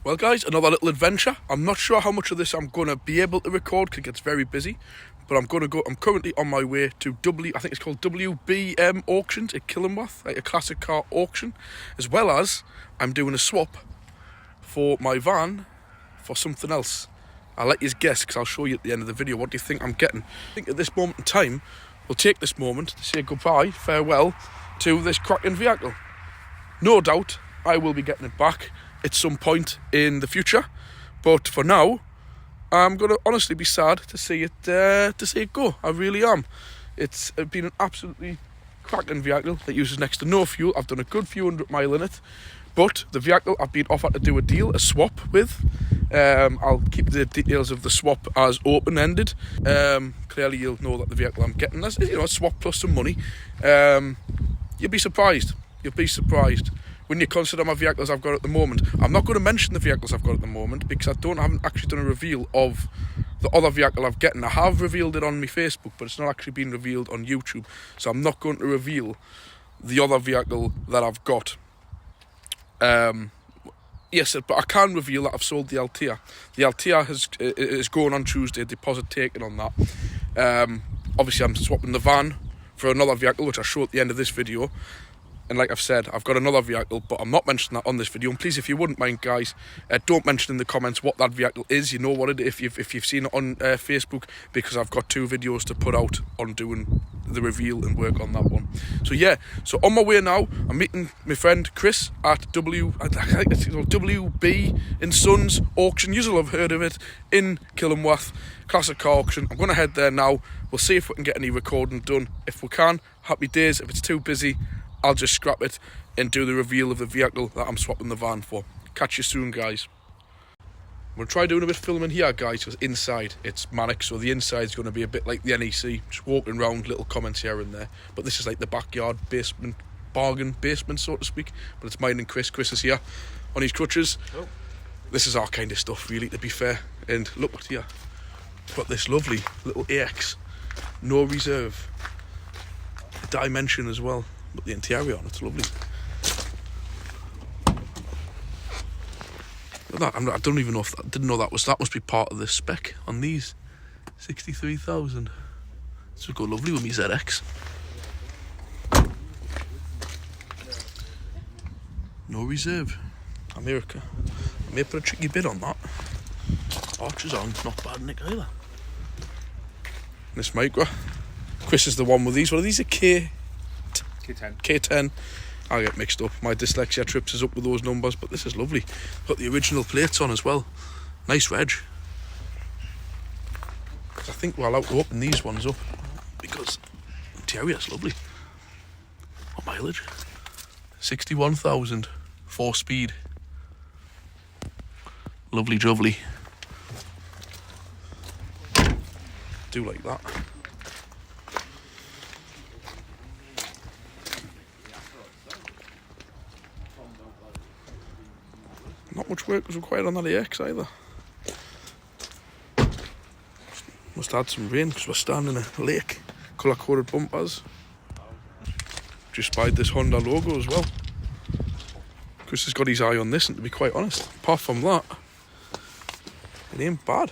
Well guys, another little adventure. I'm not sure how much of this I'm going to be able to record because it gets very busy. But I'm currently on my way to I think it's called WBM Auctions at Killingworth, like a classic car auction. As well as, I'm doing a swap for my van for something else. I'll let you guess because I'll show you at the end of the video. What do you think I'm getting? I think at this moment in time, we'll take this moment to say goodbye, farewell, to this cracking vehicle. No doubt, I will be getting it back at some point in the future, but for now I'm gonna honestly be sad to see it go. I really am. It's been an absolutely cracking vehicle that uses next to no fuel. I've done a good few 100-mile in it, but the vehicle I've been offered to do a swap with. I'll keep the details of the swap as open-ended. Clearly you'll know that the vehicle I'm getting is, a swap plus some money. You'll be surprised when you consider my vehicles I've got at the moment. I'm not going to mention the vehicles I've got at the moment because I haven't actually done a reveal of the other vehicle I've getting. I have revealed it on my Facebook, but it's not actually been revealed on YouTube. So I'm not going to reveal the other vehicle that I've got. Yes, but I can reveal that I've sold the Altea. The Altea is going on Tuesday, deposit taken on that. Obviously I'm swapping the van for another vehicle, which I'll show at the end of this video. And like I've said, I've got another vehicle, but I'm not mentioning that on this video. And please, if you wouldn't mind, guys, don't mention in the comments what that vehicle is. You know what it is if you've seen it on Facebook, because I've got 2 videos to put out on doing the reveal and work on that one. So yeah, so on my way now, I'm meeting my friend Chris at WB and Sons Auction. You'll have heard of it, in Killingworth, classic car auction. I'm going to head there now. We'll see if we can get any recording done. If we can, happy days. If it's too busy, I'll just scrap it and do the reveal of the vehicle that I'm swapping the van for. Catch you soon, guys. I'm going to try doing a bit of filming here, guys, because inside it's manic, so the inside's going to be a bit like the NEC, just walking around, little comments here and there. But this is like the backyard basement, bargain basement, so to speak. But it's mine and Chris. Chris is here on his crutches. Oh. This is our kind of stuff, really, to be fair. And look what's here. Got this lovely little AX, no reserve, dimension as well. But the interior on it's lovely. I don't even know if didn't know that must be part of the spec on these. 63,000. This would go lovely with me ZX. No reserve. America. I may put a tricky bid on that. Arches on, not bad nick either. This Micra. Chris is the one with these. What are these? A K10. I get mixed up. My dyslexia trips us up with those numbers, but this is lovely. Got the original plates on as well. Nice reg. I think we're allowed to open these ones up because the interior's lovely. What mileage? 61,000. 4-speed. Lovely jubbly. Do like that. Not much work was required on that AX either. Must have had some rain because we're standing in a lake. Colour coded bumpers. Just spied this Honda logo as well. Chris has got his eye on this, and to be quite honest, apart from that, it ain't bad.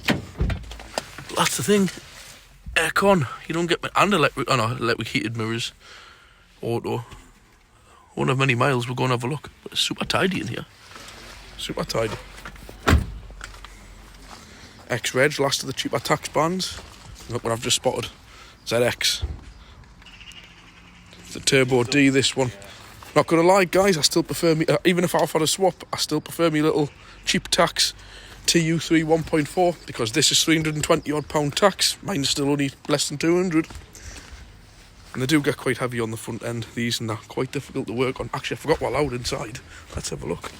But that's the thing. Aircon, you don't get and electric heated mirrors. Auto. Won't have many miles, we'll go and have a look. But it's super tidy in here. Super tidy. X-Reg, last of the cheaper tax bands. Look what I've just spotted. ZX. It's a Turbo D, this one. Not gonna lie, guys, I still prefer me, even if I've had a swap, I still prefer me little cheap tax TU3 1.4 because this is £320 odd tax. Mine's still only less than 200. And they do get quite heavy on the front end, these, and they're quite difficult to work on. Actually, I forgot what allowed inside. Let's have a look.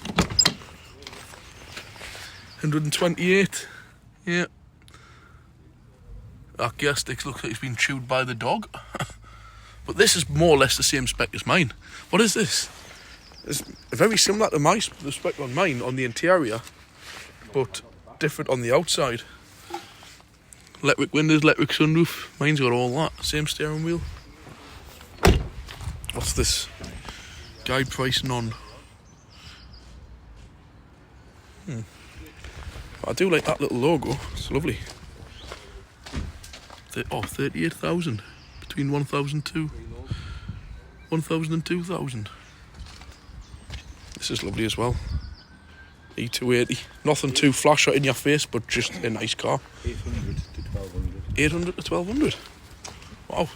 128. Yeah. That gear sticks looks like it's been chewed by the dog. But this is more or less the same spec as mine. What is this? It's very similar to the spec on mine on the interior, but different on the outside. Electric windows, electric sunroof. Mine's got all that. Same steering wheel. What's this? Guide pricing on I do like that little logo. It's lovely. 38,000 between 1,000 and 2,000. This is lovely as well. E280. Nothing too flash or in your face, but just a nice car. 800 to 1,200. 800 to 1,200. Wow.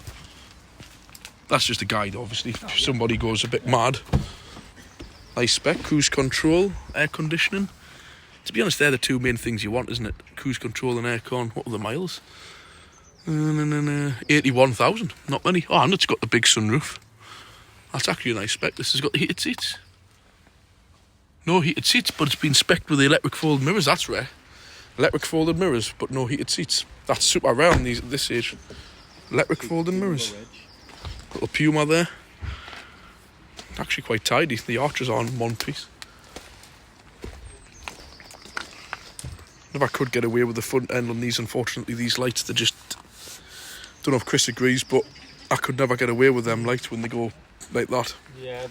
That's just a guide, obviously. If somebody goes a bit mad. Nice spec. Cruise control, air conditioning. To be honest, they're the two main things you want, isn't it? Cruise control and aircon. What are the miles? 81,000. Not many. Oh, and it's got the big sunroof. That's actually a nice spec. This has got the heated seats. No heated seats, but it's been spec'd with the electric folded mirrors. That's rare. Electric folded mirrors, but no heated seats. That's super rare on these at this age. Electric folded mirrors. Little Puma there. Actually quite tidy. The arches are in one piece. If I could get away with the front end on these, unfortunately, these lights, they just... Don't know if Chris agrees, but I could never get away with them lights when they go like that. Yeah,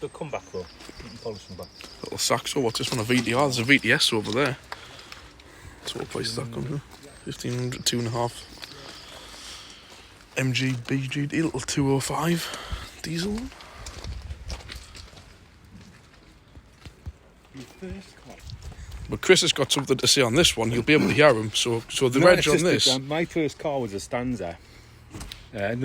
they'll come back though. You can polish them back. Little Saxo, what's this one? A VTR? There's a VTS over there. So what price is that coming to? 1,500, 2.5. MG BGD, little 205 diesel one. But Chris has got something to say on this one. You'll be able to hear him. So the reg on this. My first car was a Stanza. Car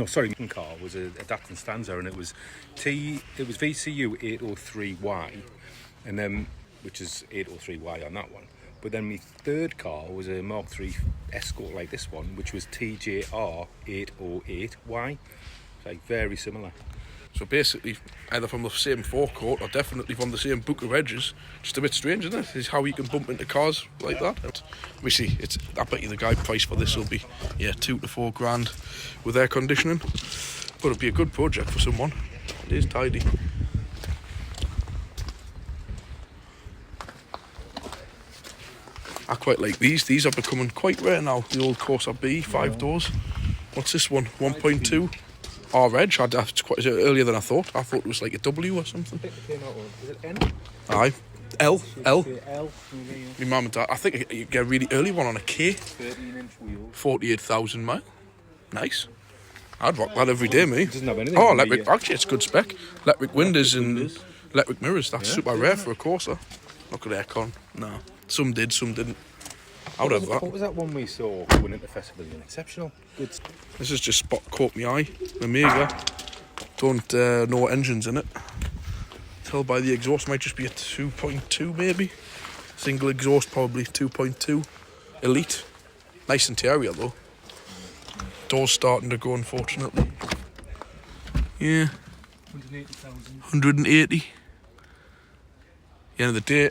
was a Datsun Stanza, and it was VCU 803Y, and then which is 803Y on that one. But then my third car was a Mark III Escort like this one, which was TJR 808Y. It's like very similar. So basically, either from the same forecourt or definitely from the same book of edges. Just a bit strange, isn't it? Is how you can bump into cars like that. Obviously, I bet you the guide price for this will be, $2 to $4 grand with air conditioning. But it'll be a good project for someone. It is tidy. I quite like these. These are becoming quite rare now. The old Corsa B, 5 doors. What's this one? 1.2. R-Reg. That's quite earlier than I thought. I thought it was like a W or something. Is it N? Aye. L. L. My mum and dad. I think you get a really early one on a K. 13-inch wheels. 48,000 mile. Nice. I'd rock that every day, me. It doesn't have anything. Oh, electric. Actually, it's good spec. Electric windows and electric mirrors. That's super rare for a Corsa. Not got aircon. No. Some did, some didn't. I would have that. What was that one we saw going into festival? Exceptional. Good. This is just caught my eye. The Omega. Don't know what engine's in it. Tell by the exhaust, might just be a 2.2 maybe. Single exhaust, probably 2.2. Elite. Nice interior though. Doors starting to go, unfortunately. Yeah. 180. At the end of the day,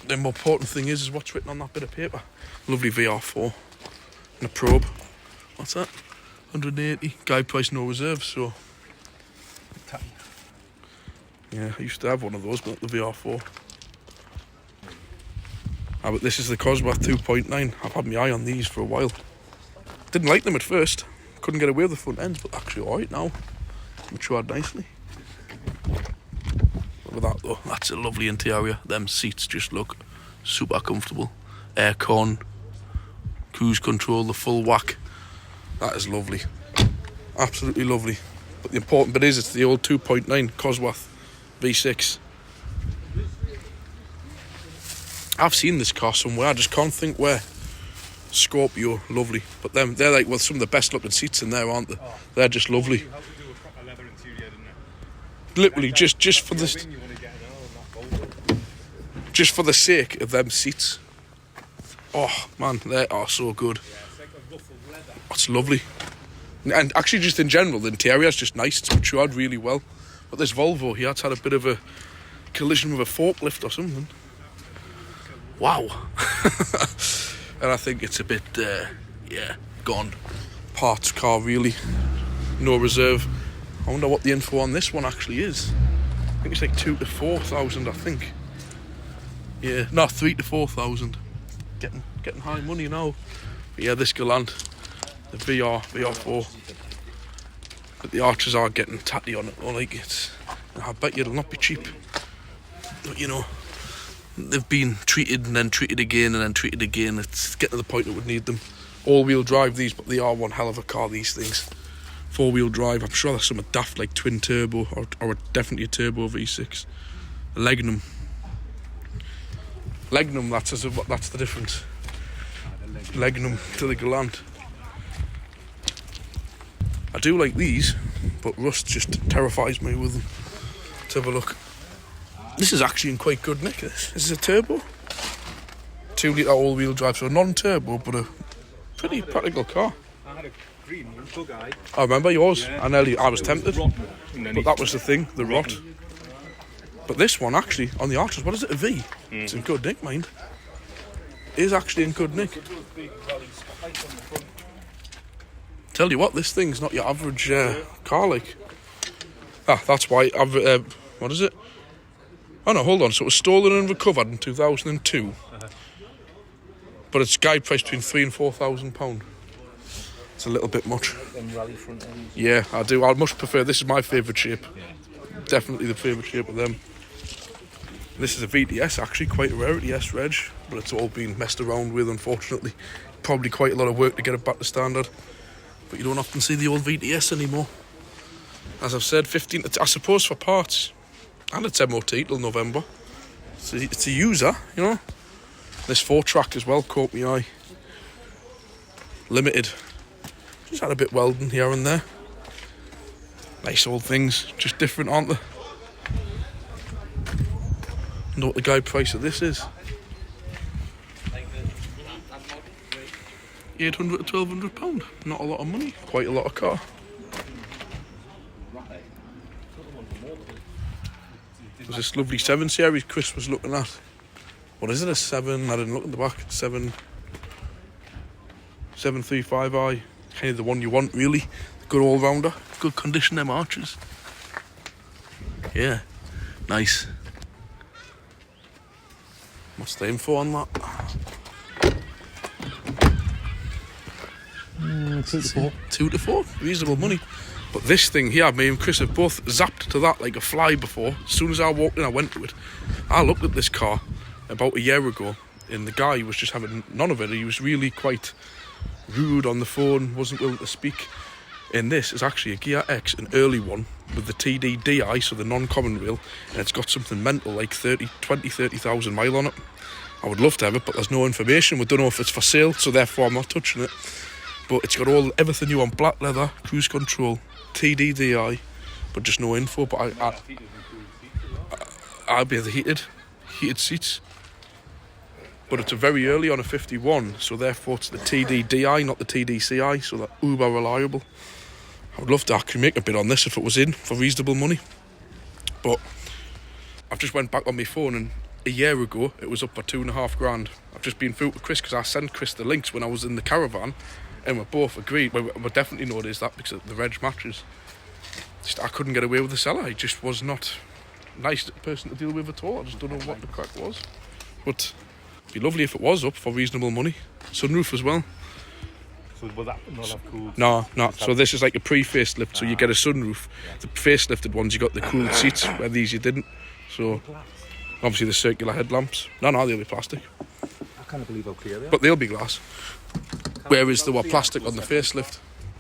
the more important thing is what's written on that bit of paper. Lovely VR4 and a probe. What's that? 180. Guide price, no reserve. So yeah, I used to have one of those, but the VR4. But this is the Cosworth 2.9. I've had my eye on these for a while. Didn't like them at first. Couldn't get away with the front ends, but actually alright now. Matured nicely. Look at that though. That's a lovely interior. Them seats just look super comfortable. Aircon, cruise control, the full whack. That is lovely. Absolutely lovely. But the important bit is it's the old 2.9 Cosworth V6. I've seen this car somewhere. I just can't think where. Scorpio, lovely. But they're like some of the best looking seats in there, aren't they? They're just lovely. Literally, just for the sake of them seats. Oh man, they are so good. That's lovely. And actually, just in general, the interior is just nice. It's matured really well. But this Volvo here, it's had a bit of a collision with a forklift or something. Wow. And I think it's a bit, gone. Parts car, really. No reserve. I wonder what the info on this one actually is. I think it's like 2 to 4,000, I think. Yeah, no, 3 to 4,000. Getting high money now. But yeah, this Galant, the VR4. But the arches are getting tatty on it. I bet you it'll not be cheap. But you know, they've been treated and then treated again and then treated again. It's getting to the point that would need them. All-wheel drive these, but they are one hell of a car, these things. Four-wheel drive, I'm sure there's some daft like twin turbo or definitely a turbo V6. Legnum, that's the difference. Legnum to the Galant. I do like these, but rust just terrifies me with them. Let's have a look. This is actually in quite good nick. This is a turbo, 2 litre all-wheel drive, so non-turbo, but a pretty practical car. I had a green one, bug eye. I remember yours. Yeah. I was tempted, Rotten, but that was the thing, the rot. But this one actually on the Archers, what is it? A V? It's in good nick, mind. It is actually in good nick. Tell you what, this thing's not your average car, like. That's why. What is it? Oh no, hold on. So it was stolen and recovered in 2002, but it's guide price between £3,000 and £4,000. It's a little bit much. Yeah, I do. I much prefer. This is my favourite shape. Definitely the favourite shape of them. This is a VTS, actually quite a rarity, S Reg, but it's all been messed around with, unfortunately. Probably quite a lot of work to get it back to standard. But you don't often see the old VTS anymore. As I've said, 15, I suppose for parts, and it's MOT till November. It's a user, you know. This 4-track as well caught my eye. Limited. Just had a bit welding here and there. Nice old things, just different, aren't they? I know what the guide price of this is. £800 to £1,200. Not a lot of money, quite a lot of car. There's this lovely 7 Series Chris was looking at. What is it, a 7? I didn't look at the back. 735i. Kind of the one you want, really. Good all-rounder. Good condition, them Archers. Yeah, nice. What's the info on that? 2 to 4. 2 to 4, reasonable money. But this thing here, me and Chris have both zapped to that like a fly before. As soon as I walked in, I went to it. I looked at this car about a year ago, and the guy was just having none of it. He was really quite rude on the phone, wasn't willing to speak. And this is actually a Gear X, an early one, with the TDDI, so the non-common rail, and it's got something mental like 30,000 mile on it. I would love to have it, but there's no information. We don't know if it's for sale, so therefore I'm not touching it. But it's got everything you want: black leather, cruise control, TDDI, but just no info. But I'll be the heated seats. But it's a very early on a 51, so therefore it's the TDDI, not the TDCI, so they're uber reliable. I would love to actually make a bid on this if it was in for reasonable money. But I've just went back on my phone, and a year ago it was up for £2,500. I've just been through to Chris because I sent Chris the links when I was in the caravan, and we both agreed. We definitely noticed that because of the reg matches. Just I couldn't get away with the seller. He just was not a nice person to deal with at all. I just don't know what the crack was. But it'd be lovely if it was up for reasonable money. Sunroof as well. So will that not have cooled? No. So this is like a pre-facelift, so you get a sunroof. Yeah. The facelifted ones, you got the cooled seats, where these you didn't. So obviously the circular headlamps. No, they'll be plastic. I can't believe how clear they are. But they'll be glass. Whereas they were plastic on the facelift.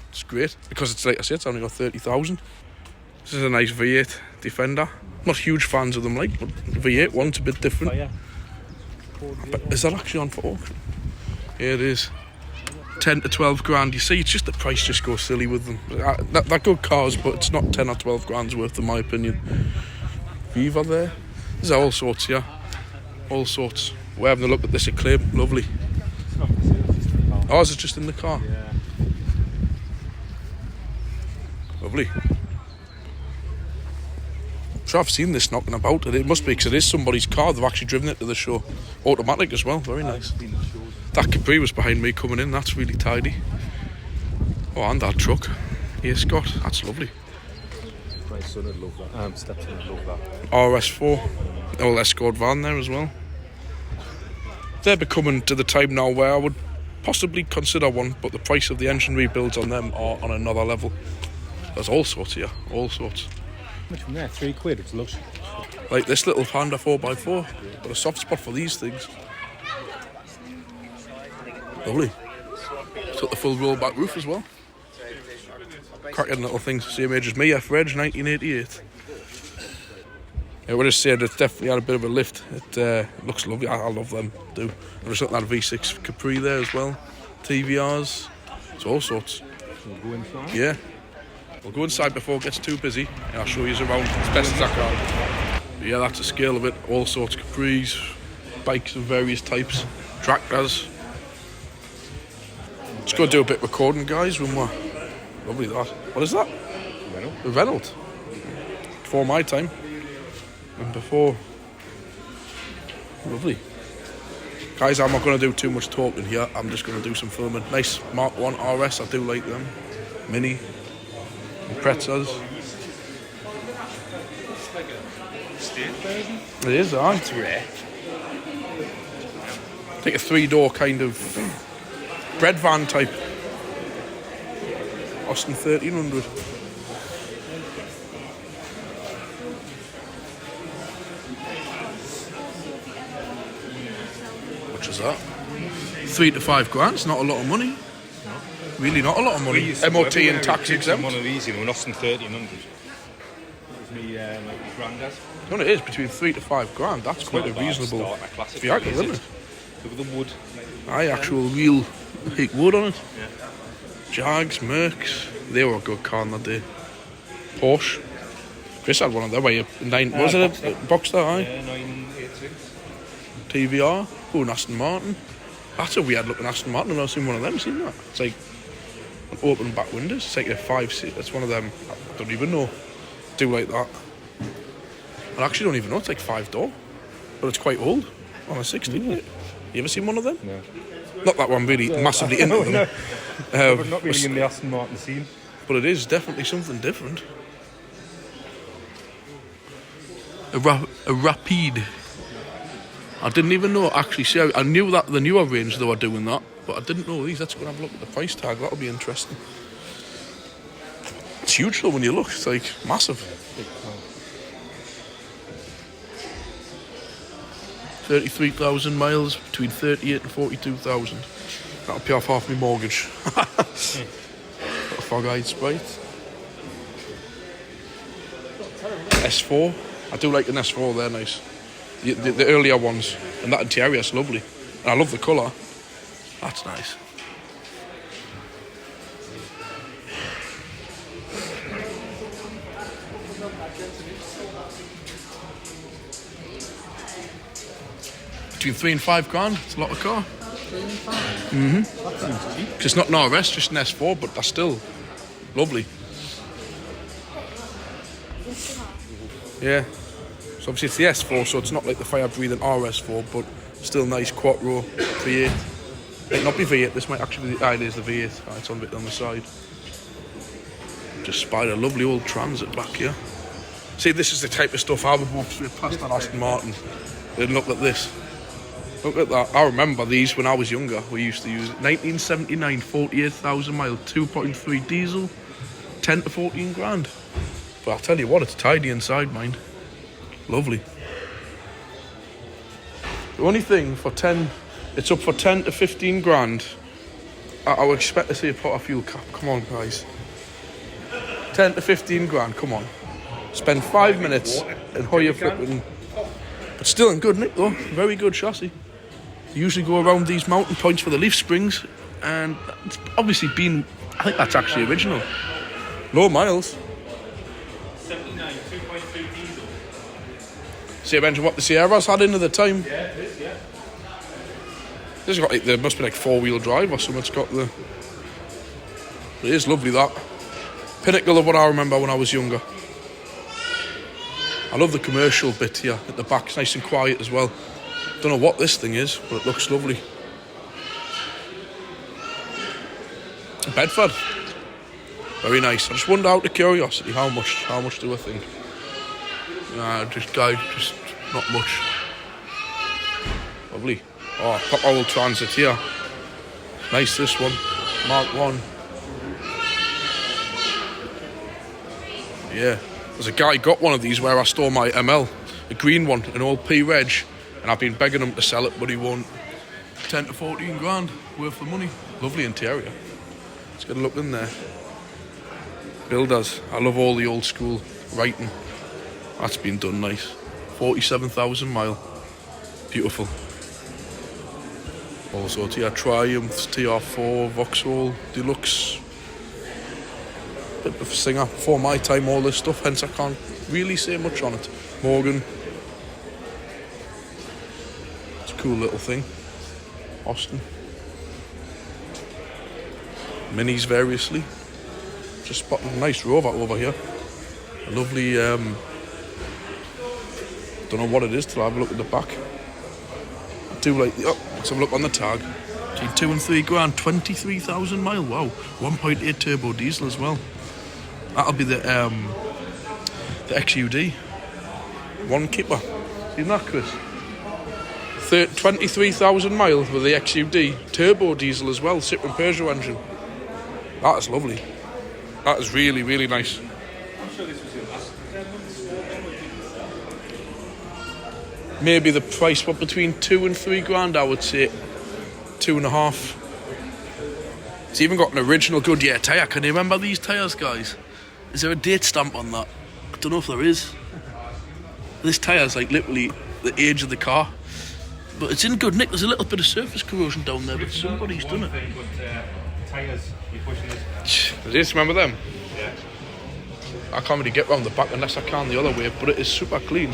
It's great, because it's like I said, it's only got 30,000. This is a nice V8 Defender. Not huge fans of them, like, but the V8 one's a bit different. But is that actually on for auction? Yeah, it is. 10 to 12 grand. You see, it's just the price just goes silly with them. They're good cars, but it's not 10 or 12 grand's worth in my opinion. Viva there. There's all sorts here. All sorts. We're having a look at this Acclaim. Lovely. Ours is just in the car. Yeah. Lovely. So I've seen this knocking about, and it must be because it is somebody's car. They've actually driven it to the show. Automatic as well, very nice. That Capri was behind me coming in, that's really tidy. Oh, and that truck. Yeah, Scott, that's lovely. My son would love that. Stepson would love that. RS4, old Escort van there as well. They're becoming to the time now where I would possibly consider one, but the price of the engine rebuilds on them are on another level. There's all sorts here, all sorts. Which one there? £3, it's lush. Like this little Honda 4x4. Got a soft spot for these things. Lovely. It's got the full rollback roof as well. Cracking little things. Same age as me, F-Reg, 1988. I would have said it's definitely had a bit of a lift. It looks lovely. I love them, do. I've just got that V6 Capri there as well. TVRs. It's all sorts. We'll go inside. Yeah. We'll go inside before it gets too busy. And I'll show you around as best as I can. But yeah, that's the scale of it. All sorts. Capris, bikes of various types, tractors. Just going to do a bit of recording, guys, when we're... Lovely that. What is that? Renault. A Renault. Before my time. And before... Lovely. Guys, I'm not going to do too much talking here. I'm just going to do some filming. Nice Mark 1 RS. I do like them. Mini. And Pretzels. It's like a state version. It is, aye. It's rare. I think a 3-door kind of bread van type. Austin 1300. Much is that? 3 to 5 grand. It's not a lot of money. No. Really, not a lot of money. MOT and tax exempt. One of these, an Austin 1300. It was me, like granddad. You know what it is? Between 3 to 5 grand. That's quite a reasonable vehicle, isn't it? Look at the wood. Aye, actual real thick wood on it. Yeah. Jags, Mercs. They were a good car in that day. Porsche. Chris had one of them. Was it a Boxster? Aye. 986. TVR. Oh, an Aston Martin. That's a weird looking Aston Martin. I've never seen one of them. Seen that? It's like an open back windows. It's like a 5-seat. It's one of them. I don't even know. Do like that. I actually don't even know. It's like 5-door, but it's quite old. On a 60. You ever seen one of them? No. Not that one really massively into them. No. But not really in the Aston Martin scene. But it is definitely something different. A Rapide. I didn't even know, actually. See, I knew that the newer range they were doing that, but I didn't know these. Let's go and have a look at the price tag. That'll be interesting. It's huge though when you look. It's like massive. 33,000 miles, between 38 and 42,000. That'll pay off half my mortgage. Got a fog-eyed Sprite. S4. I do like an S4, they're nice. The earlier ones. And that interior's lovely. And I love the colour. That's nice. Between 3 and 5 grand. It's a lot of car. 3 and 5? That seems cheap. It's not an RS, just an S4, but that's still lovely. Yeah. So obviously it's the S4, so it's not like the fire-breathing RS4, but still nice quattro V8. It might not be V8, this might actually be it is the V8. Right, it's on a bit on the side. Just spied a lovely old Transit back here. See, this is the type of stuff I would walk straight past an Aston Martin and look at this. Look at that. I remember these when I was younger. We used to use it. 1979, 48,000 miles, 2.3 diesel, 10 to 14 grand. But I'll tell you what, it's tidy inside, mind. Lovely. The only thing for 10, it's up for 10 to 15 grand. I would expect to see a pot of fuel cap. Come on, guys. 10 to 15 grand, come on. Spend 5 minutes and Hoyer flipping. But still in good nick though. Very good chassis. You usually go around these mountain points for the leaf springs, and it's obviously been, I think that's actually original. Low miles. 79, 2.2 diesel. See, I mentioned what the Sierras had in at the time. Yeah, it is, yeah. This has got, like, there must be like 4-wheel drive or something. It's got the... It is lovely, that. Pinnacle of what I remember when I was younger. I love the commercial bit here at the back. It's nice and quiet as well. Don't know what this thing is, but it looks lovely. Bedford. Very nice. I just wonder out of curiosity how much do I think? Just not much. Lovely. Oh, proper old Transit here. Nice, this one. Mark 1. Yeah. There's a guy got one of these where I store my ML. a green one, an old P-Reg, and I've been begging him to sell it, but he won't. 10 to 14 grand worth of money. Lovely interior. Let's get a look in there. Builders. I love all the old school writing. That's been done nice. 47,000 mile. Beautiful. Also TR Triumphs, TR4, Vauxhall, Deluxe. Bit of a singer for my time, all this stuff, hence I can't really say much on it. Morgan. It's a cool little thing. Austin. Minis variously. Just spotted a nice Rover over here. A lovely, don't know what it is till I have a look at the back. I do like the, let's have a look on the tag. Between 2 and 3 grand, 23,000 mile, wow. 1.8 turbo diesel as well. That'll be the XUD. One keeper. Seen that, Chris? 23,000 miles with the XUD. Turbo diesel as well, Citroen Peugeot engine. That is lovely. That is really, really nice. I'm sure this was your last 10 months. Maybe the price, but between 2 and 3 grand, I would say 2.5. It's even got an original Goodyear tyre. Can you remember these tyres, guys? Is there a date stamp on that? I don't know if there is. This tyre's like literally the age of the car. But it's in good nick. There's a little bit of surface corrosion down there, but somebody's done it. Tyres, you're pushing this. Just remember them? Yeah. I can't really get round the back unless I can the other way, but it is super clean.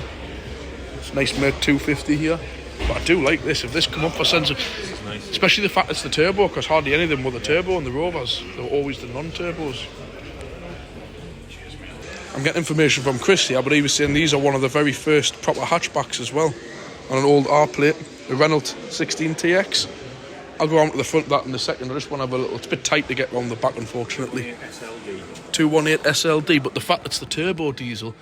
It's a nice Merc 250 here. But I do like this. If this come up for sense of... Nice. Especially the fact it's the turbo, because hardly any of them were the turbo and the Rovers. They were always the non-turbos. I'm getting information from Chris here, but he was saying these are one of the very first proper hatchbacks as well. On an old R-plate, a Renault 16TX. I'll go on to the front of that in a second. I just want to have a little... It's a bit tight to get round the back, unfortunately. 218 SLD, but the fact it's the turbo diesel,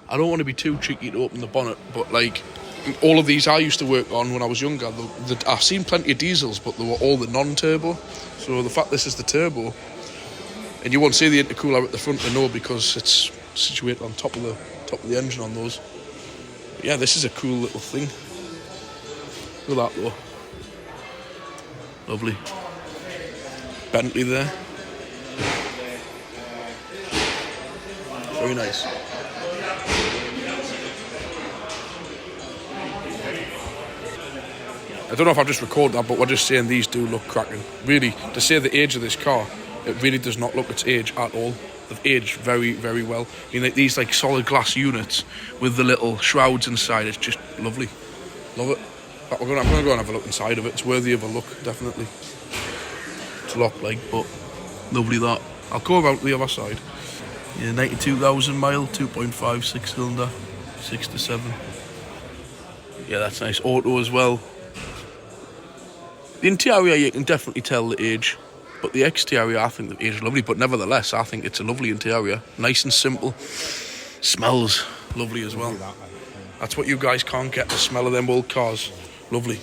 I don't want to be too cheeky to open the bonnet, but like all of these I used to work on when I was younger, I've seen plenty of diesels, but they were all the non-turbo. So the fact this is the turbo, and you won't see the intercooler at the front, I know, because it's situated on top of the engine on those. But yeah, this is a cool little thing. Look at that though. Lovely. Bentley there. Very nice. I don't know if I've just recorded that, but we're just saying these do look cracking. Really, to say the age of this car, it really does not look its age at all. They've aged very, very well. I mean, like these like solid glass units with the little shrouds inside, it's just lovely. Love it. But I'm going to go and have a look inside of it. It's worthy of a look, definitely. It's locked like, but lovely that. I'll go around to the other side. Yeah, 92,000 mile, 2.5, 6 cylinder, 6 to 7. Yeah, that's nice. Auto as well. The interior, you can definitely tell the age, but the exterior, I think the age is lovely. But nevertheless, I think it's a lovely interior, nice and simple. Smells lovely as well. That's what you guys can't get, the smell of them old cars. Lovely.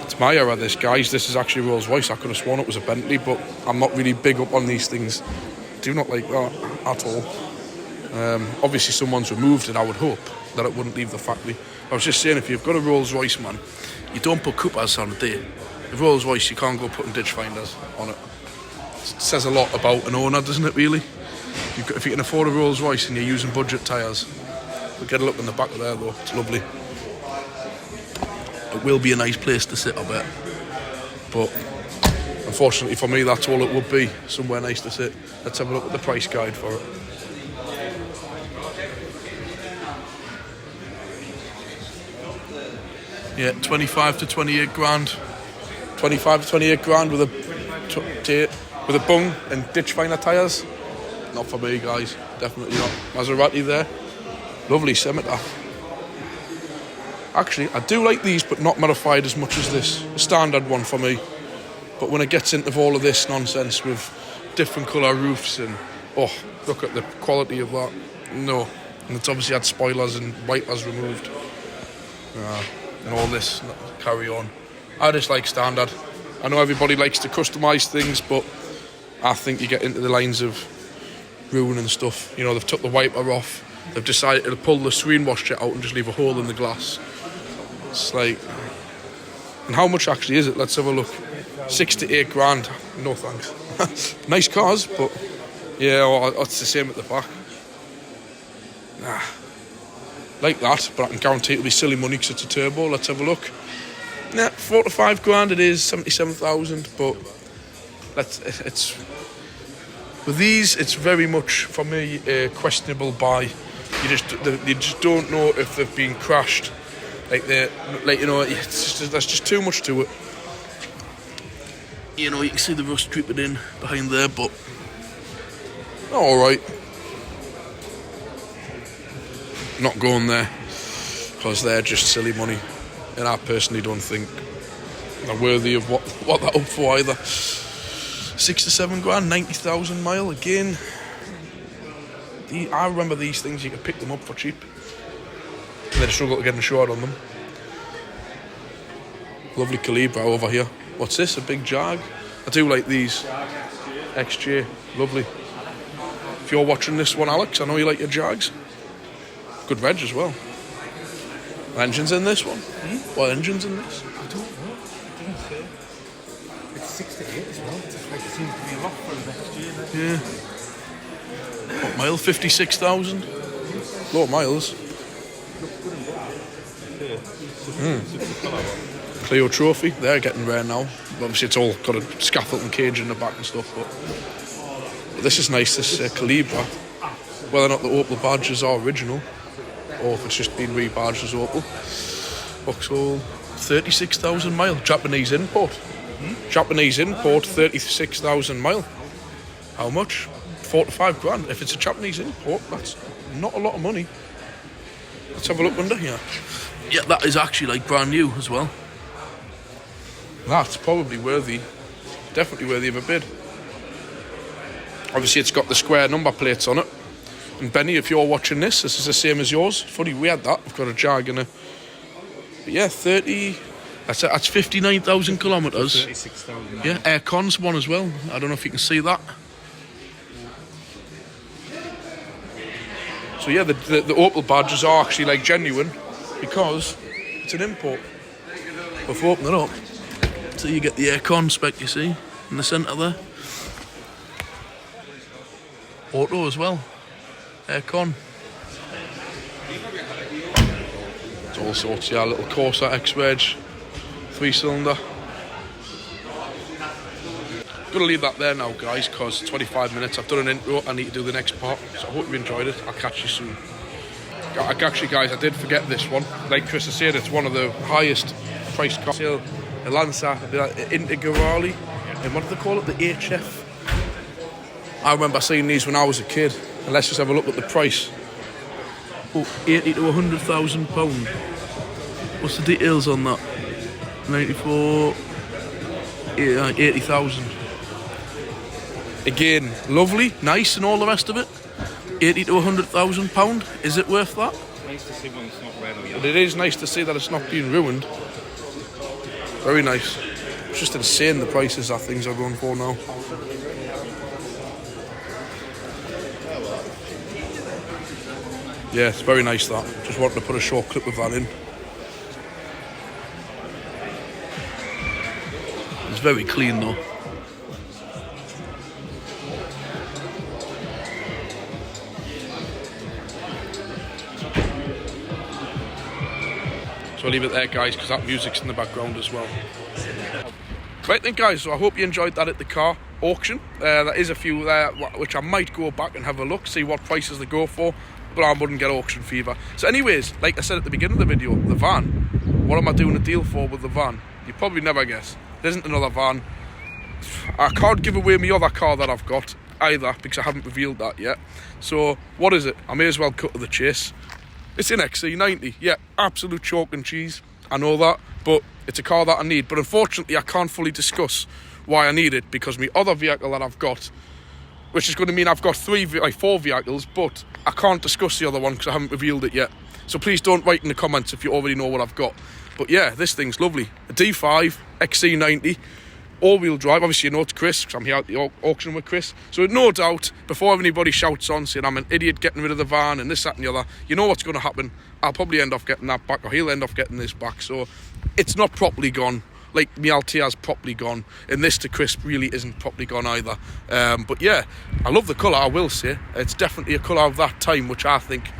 It's my era, this, guys. This is actually Rolls Royce. I could have sworn it was a Bentley, but I'm not really big up on these things. Do not like that at all. Obviously, someone's removed it. I would hope that it wouldn't leave the factory. I was just saying, if you've got a Rolls Royce, man, you don't put Coopers on it, do you? If Rolls Royce, you can't go putting ditch finders on it. It says a lot about an owner, doesn't it, really? If you can afford a Rolls Royce and you're using budget tyres, we'll get a look in the back of there, though. It's lovely. It will be a nice place to sit, I bet. But unfortunately for me, that's all it would be. Somewhere nice to sit. Let's have a look at the price guide for it. Yeah, 25 to 28 grand. 25 to 28 grand with a bung and ditch finder tyres. Not for me, guys. Definitely not. Maserati there. Lovely scimitar. Actually, I do like these, but not modified as much as this. A standard one for me. But when it gets into all of this nonsense with different colour roofs and... Oh, look at the quality of that. No. And it's obviously had spoilers and wipers removed. And all this, carry on. I just like standard. I know everybody likes to customise things, but I think you get into the lines of ruining stuff. You know, they've took the wiper off. they've decided to pull the screen wash jet out and just leave a hole in the glass. It's like, and how much actually is it? Let's have a look. 6 to 8 grand. No thanks. Nice cars, but yeah, it's the same at the back. Nah, like that, but I can guarantee it'll be silly money because it's a turbo. Let's have a look. Nah, 4 to 5 grand. It is 77,000, but it's with these. It's very much for me a questionable buy. You just don't know if they've been crashed. Like you know, there's just too much to it. You know, you can see the rust dripping in behind there, but all right. Not going there because they're just silly money, and I personally don't think they're worthy of what they're up for either. 6 to 7 grand, 90,000 mile again. I remember these things, you could pick them up for cheap. And they'd struggle to get insured on them. Lovely Calibra over here. What's this? A big Jag? I do like these. XJ, lovely. If you're watching this one, Alex, I know you like your Jags. Good reg as well. Engines in this one? What engine's in this? I don't know. It doesn't say. It's 6 to 8 as well. It seems to be a lot for an XJ. Yeah. What mile? 56,000? Low miles. Clio Trophy, they're getting rare now. Obviously it's all got a scaffold and cage in the back and stuff, but this is nice, this Calibra. Whether or not the Opel badges are original or if it's just been rebadged as Opel. Vauxhall, 36,000 mile, Japanese import. Japanese import, 36,000 mile. How much? 4 to 5 grand. If it's a Japanese import, that's not a lot of money. Let's have a look under here. Yeah, that is actually like brand new as well. That's probably definitely worthy of a bid. Obviously it's got the square number plates on it. And Benny, if you're watching this is the same as yours. Funny, we had that. We've got a Jag and a... But yeah, 30... That's 59,000 kilometres. 36,000. Yeah, aircon's one as well. I don't know if you can see that. So yeah, the Opel badges are actually like genuine because it's an import. But if we open it up, so you get the aircon spec, you see, in the centre there. Auto as well. Aircon. It's all sorts, yeah, little Corsa X-Reg, 3-cylinder. Gonna leave that there now, guys, because 25 minutes. I've done an intro. I need to do the next part. So I hope you enjoyed it. I'll catch you soon. Actually, guys, I did forget this one. Like Chris has said, it's one of the highest priced cars. The Lancer, the Integrale, and what do they call it? The HF. I remember seeing these when I was a kid. And let's just have a look at the price. Oh, 80 to 100,000 pound. What's the details on that? 94, 80,000. Again, lovely, nice, and all the rest of it. 80 to 100,000 pound. Is it worth that? It's nice to see when it's not red or yellow. But it is nice to see that it's not being ruined. Very nice. It's just insane the prices that things are going for now. Yeah, it's very nice that. Just wanted to put a short clip of that in. It's very clean though. So I'll leave it there, guys, because that music's in the background as well. Right then, guys, so I hope you enjoyed that at the car auction. There is a few there which I might go back and have a look, see what prices they go for, but I wouldn't get auction fever. So anyways, like I said at the beginning of the video, the van, what am I doing a deal for with the van? You probably never guess. There isn't another van. I can't give away my other car that I've got either because I haven't revealed that yet. So what is it? I may as well cut to the chase. It's an XC90. Yeah, absolute chalk and cheese. I know that, but it's a car that I need. But unfortunately, I can't fully discuss why I need it because my other vehicle that I've got, which is going to mean I've got 4 vehicles, but I can't discuss the other one because I haven't revealed it yet. So please don't write in the comments if you already know what I've got. But yeah, this thing's lovely. A D5 XC90. all-wheel drive. Obviously, you know it's Chris, because I'm here at the auction with Chris. So no doubt, before anybody shouts on saying I'm an idiot getting rid of the van and this, that and the other, you know what's going to happen. I'll probably end off getting that back, or he'll end off getting this back. So it's not properly gone. Like my Altia's properly gone, and this to Chris really isn't properly gone either. But yeah, I love the colour, I will say. It's definitely a colour of that time, which I think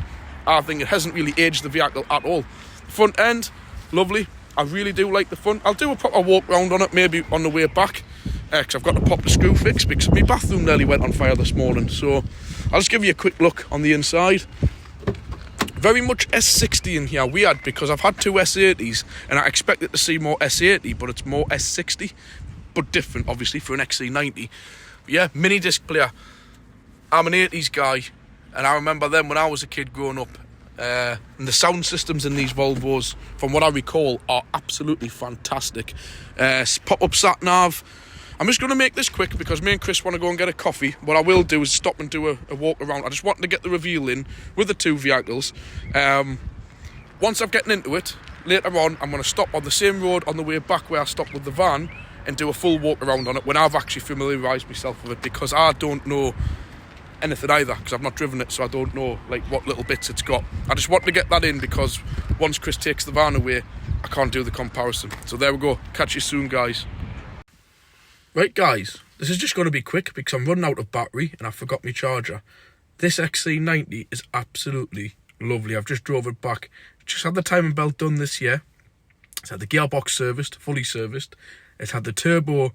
it hasn't really aged the vehicle at all. Front end, lovely. I really do like the front. I'll do a proper walk round on it, maybe on the way back, because I've got to pop the screw fix, because my bathroom nearly went on fire this morning. So I'll just give you a quick look on the inside. Very much S60 in here, weird, because I've had two S80s and I expected to see more S80, but it's more S60, but different obviously for an XC90. But yeah, mini disc player. I'm an 80s guy, and I remember them when I was a kid growing up, and the sound systems in these Volvos, from what I recall, are absolutely fantastic. Pop-up sat-nav. I'm just going to make this quick because me and Chris want to go and get a coffee. What I will do is stop and do a walk around. I just wanted to get the reveal in with the two vehicles. Once I've gotten into it, later on, I'm going to stop on the same road on the way back where I stopped with the van and do a full walk around on it when I've actually familiarised myself with it, because I don't know anything either, because I've not driven it, so I don't know like what little bits it's got. I just want to get that in because once Chris takes the van away, I can't do the comparison. So there we go. Catch you soon, guys. Right guys, this is just going to be quick because I'm running out of battery and I forgot my charger. This XC90 is absolutely lovely. I've just drove it back. Just had the timing belt done this year. It's had the gearbox serviced, fully serviced. It's had the turbo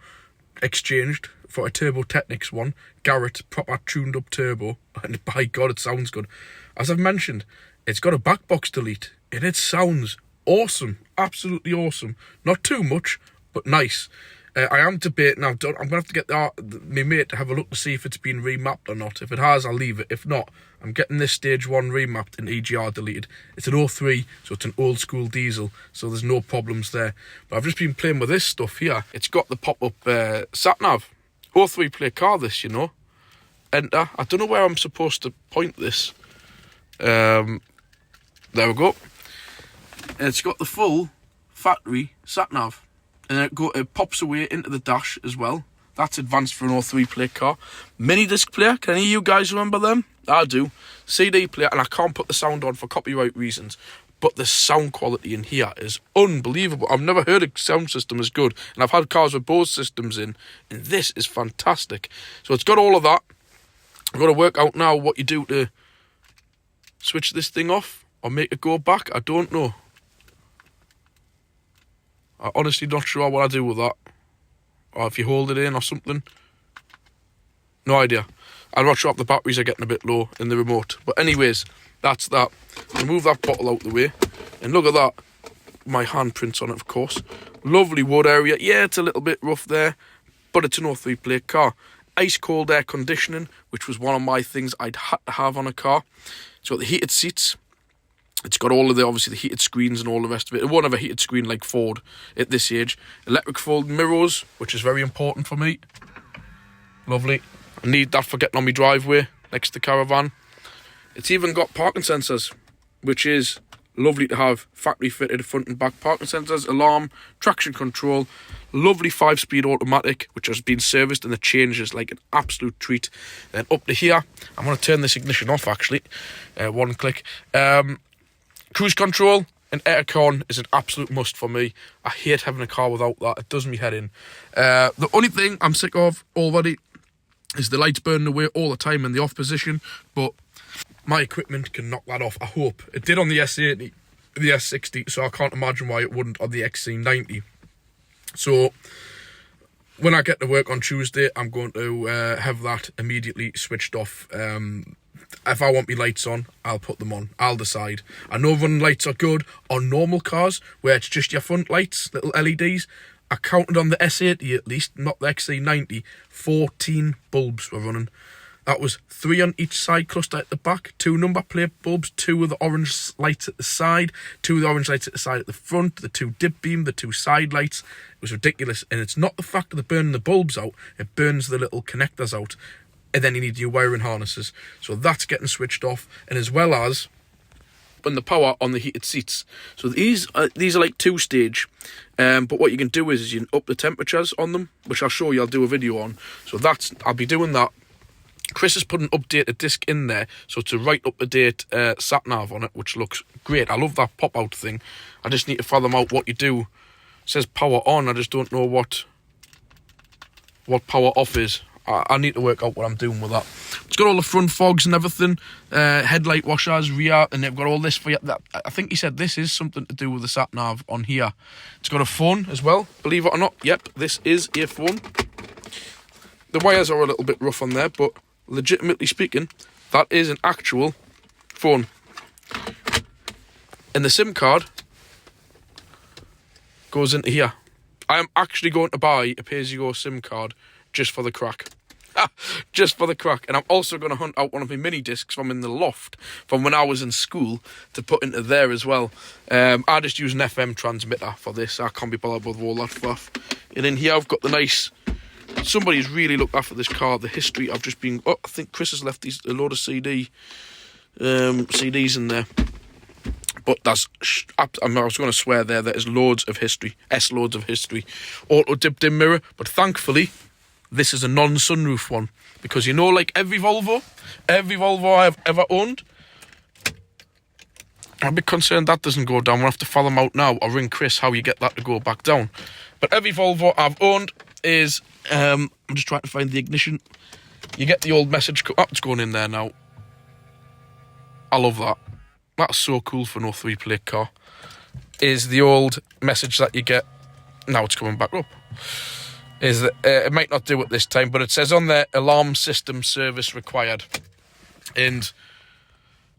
exchanged for a Turbo Technics one. Garrett, proper tuned up turbo. And by God, it sounds good. As I've mentioned, it's got a back box delete and it sounds awesome. Absolutely awesome. Not too much, but nice. I am debating now. I'm going to have to get my mate to have a look to see if it's been remapped or not. If it has, I'll leave it. If not, I'm getting this stage 1 remapped and EGR deleted. It's an 03, so it's an old school diesel, so there's no problems there. But I've just been playing with this stuff here. It's got the pop-up sat-nav. 03 play car, this, you know. Enter. I don't know where I'm supposed to point this. There we go. And it's got the full factory sat-nav. And it pops away into the dash as well. That's advanced for an 03 plate car. Mini disc player, can any of you guys remember them? I do. CD player, and I can't put the sound on for copyright reasons, but the sound quality in here is unbelievable. I've never heard a sound system as good, and I've had cars with Bose systems in, and this is fantastic. So it's got all of that. I've got to work out now what you do to switch this thing off or make it go back. I don't know. I'm honestly not sure what I do with that. Or if you hold it in or something. No idea. I'm not sure if the batteries are getting a bit low in the remote. But anyways, that's that. Remove that bottle out the way. And look at that. My handprints on it, of course. Lovely wood area. Yeah, it's a little bit rough there, but it's an 03 plate car. Ice cold air conditioning, which was one of my things I'd had to have on a car. It's got the heated seats. It's got all of obviously the heated screens and all the rest of it. It won't have a heated screen like Ford at this age. Electric fold mirrors, which is very important for me. Lovely. I need that for getting on my driveway next to the caravan. It's even got parking sensors, which is lovely to have. Factory fitted front and back parking sensors, alarm, traction control. Lovely 5-speed automatic, which has been serviced, and the change is like an absolute treat. Then up to here, I'm going to turn this ignition off actually. One click. Cruise control and aircon is an absolute must for me. I hate having a car without that. It does me head in. The only thing I'm sick of already is the lights burning away all the time in the off position, but my equipment can knock that off, I hope. It did on the S80, the S60, so I can't imagine why it wouldn't on the XC90. So when I get to work on Tuesday, I'm going to have that immediately switched off. If I want my lights on, I'll put them on. I'll decide. I know running lights are good on normal cars, where it's just your front lights, little LEDs. I counted on the S80 at least, not the XC90, 14 bulbs were running. That was 3 on each side cluster at the back, 2 number plate bulbs, 2 of the orange lights at the side, 2 of the orange lights at the side at the front, the 2 dip beam, the 2 side lights. It was ridiculous. And it's not the fact of burning the bulbs out, it burns the little connectors out. And then you need your wiring harnesses. So that's getting switched off. And as well as, dropping the power on the heated seats. So these are like 2-stage, but what you can do is you can up the temperatures on them, which I'll show you. I'll do a video on. So I'll be doing that. Chris has put an updated disc in there, so it's a right up-to-date sat-nav on it, which looks great. I love that pop-out thing. I just need to fathom out what you do. It says power on, I just don't know what power off is. I need to work out what I'm doing with that. It's got all the front fogs and everything, headlight washers, rear, and they've got all this for you. I think he said this is something to do with the sat-nav on here. It's got a phone as well, believe it or not. Yep, this is a phone. The wires are a little bit rough on there, but legitimately speaking, that is an actual phone. And the SIM card goes into here. I am actually going to buy a pay-as-you-go SIM card just for the crack. Just for the crack. And I'm also going to hunt out one of my mini discs from in the loft from when I was in school to put into there as well. I just use an FM transmitter for this. I can't be bothered with all that stuff. And in here I've got the nice... Somebody's really looked after this car. The history I've just been... I think Chris has left a load of CDs in there. But that's... I was going to swear there is loads of history. Loads of history. Auto dipped in mirror. But thankfully, this is a non-sunroof one. Because you know, like every Volvo I've ever owned, I'm a bit concerned that doesn't go down. We'll have to follow them out now or ring Chris how you get that to go back down. But every Volvo I've owned is... I'm just trying to find the ignition. You get the old message... it's going in there now. I love that. That's so cool for no 3-plate car. Is the old message that you get... Now it's coming back up. Is that it might not do it this time, but it says on there, alarm system service required. And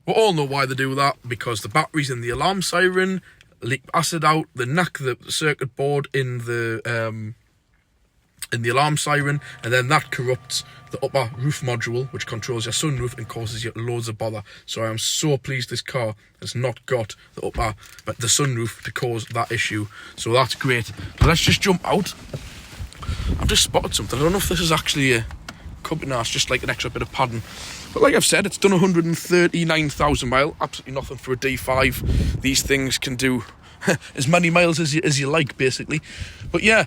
we all know why they do that, because the batteries in the alarm siren leak acid out, they knock the circuit board in the alarm siren, and then that corrupts the upper roof module, which controls your sunroof and causes you loads of bother. So I am so pleased this car has not got the sunroof to cause that issue. So that's great. So let's just jump out. I've just spotted something. I don't know if this is actually a company. No, it's just like an extra bit of padding. But like I've said, it's done 139,000 miles. Absolutely nothing for a D5. These things can do as many miles as you like, basically. But yeah,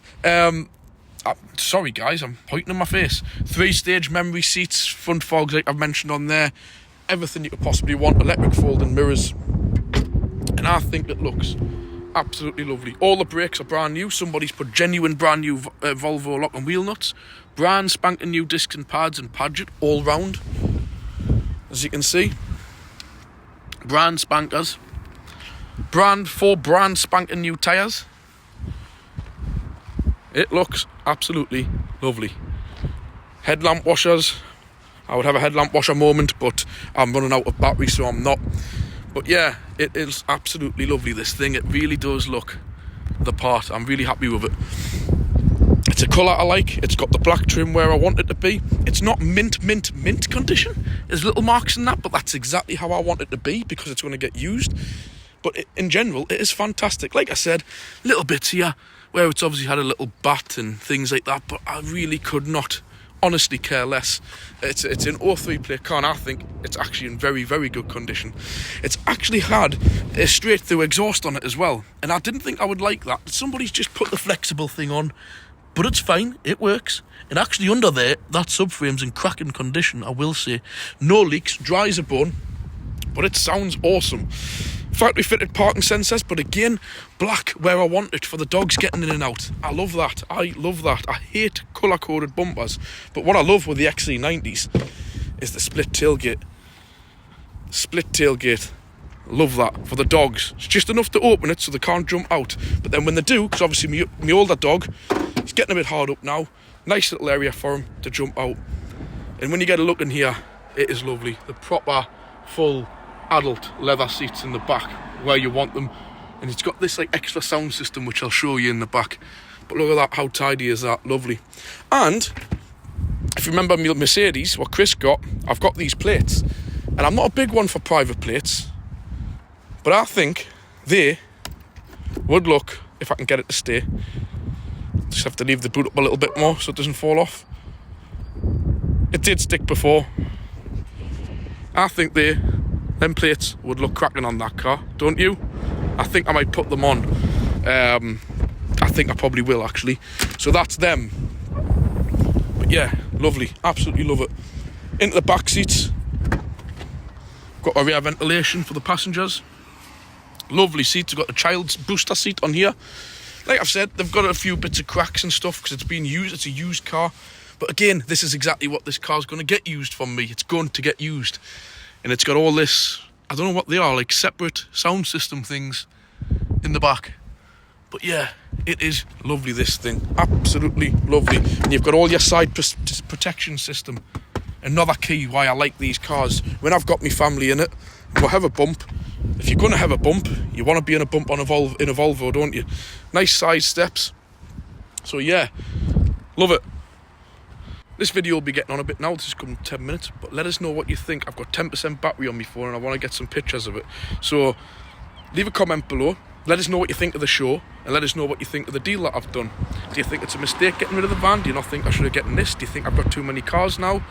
sorry guys, I'm pointing in my face. 3-stage memory seats, front fogs like I've mentioned on there. Everything you could possibly want. Electric folding mirrors. And I think it looks absolutely lovely. All the brakes are brand new. Somebody's put genuine brand new Volvo lock and wheel nuts. Brand spanking new discs and pads and Padgett all round. As you can see. Brand spankers. Brand spanking new tyres. It looks absolutely lovely. Headlamp washers. I would have a headlamp washer moment, but I'm running out of battery, so I'm not. But yeah, it is absolutely lovely, this thing. It really does look the part. I'm really happy with it. It's a colour I like. It's got the black trim where I want it to be. It's not mint condition. There's little marks in that, but that's exactly how I want it to be, because it's going to get used. But in general, it is fantastic. Like I said, little bits here where it's obviously had a little bat and things like that, but I really could not honestly care less. It's an 03-plate car, and I think it's actually in very, very good condition. It's actually had a straight-through exhaust on it as well, and I didn't think I would like that. Somebody's just put the flexible thing on, but it's fine, it works. And actually under there, that subframe's in cracking condition, I will say. No leaks, dry as a bone, but it sounds awesome. Factory fitted parking sensors, but again, black where I want it for the dogs getting in and out. I love that. I love that. I hate colour coded bumpers, but what I love with the XC90s is the split tailgate. Love that for the dogs. It's just enough to open it so they can't jump out, but then when they do, because obviously my older dog, he's getting a bit hard up now, nice little area for him to jump out. And when you get a look in here, it is lovely. The proper full adult leather seats in the back where you want them, and it's got this like extra sound system which I'll show you in the back. But look at that, how tidy is that? Lovely. And if you remember my Mercedes, what Chris got, I've got these plates, and I'm not a big one for private plates, but I think they would look, if I can get it to stay, just have to leave the boot up a little bit more so it doesn't fall off. It did stick before. I think they Them plates would look cracking on that car, don't you? I think I might put them on. I think I probably will, actually. So that's them. But yeah, lovely. Absolutely love it. Into the back seats. Got a rear ventilation for the passengers. Lovely seats. We've got the child's booster seat on here. Like I've said, they've got a few bits of cracks and stuff because it's been used. It's a used car. But again, this is exactly what this car's going to get used from me. It's going to get used. And it's got all this, I don't know what they are, like separate sound system things in the back. But yeah, it is lovely, this thing. Absolutely lovely. And you've got all your side protection system. Another key why I like these cars. When I've got my family in it, we'll have a bump. If you're going to have a bump, you want to be in a bump in a Volvo, don't you? Nice side steps. So yeah, love it. This video will be getting on a bit now. This has come 10 minutes, but let us know what you think. I've got 10% battery on my phone and I want to get some pictures of it. So leave a comment below. Let us know what you think of the show and let us know what you think of the deal that I've done. Do you think it's a mistake getting rid of the van? Do you not think I should have gotten this? Do you think I've got too many cars now?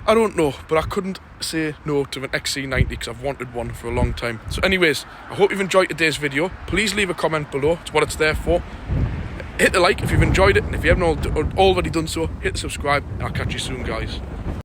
I don't know, but I couldn't say no to an XC90 because I've wanted one for a long time. So anyways, I hope you've enjoyed today's video. Please leave a comment below. It's what it's there for. Hit the like if you've enjoyed it, and if you haven't already done so, hit the subscribe, and I'll catch you soon, guys.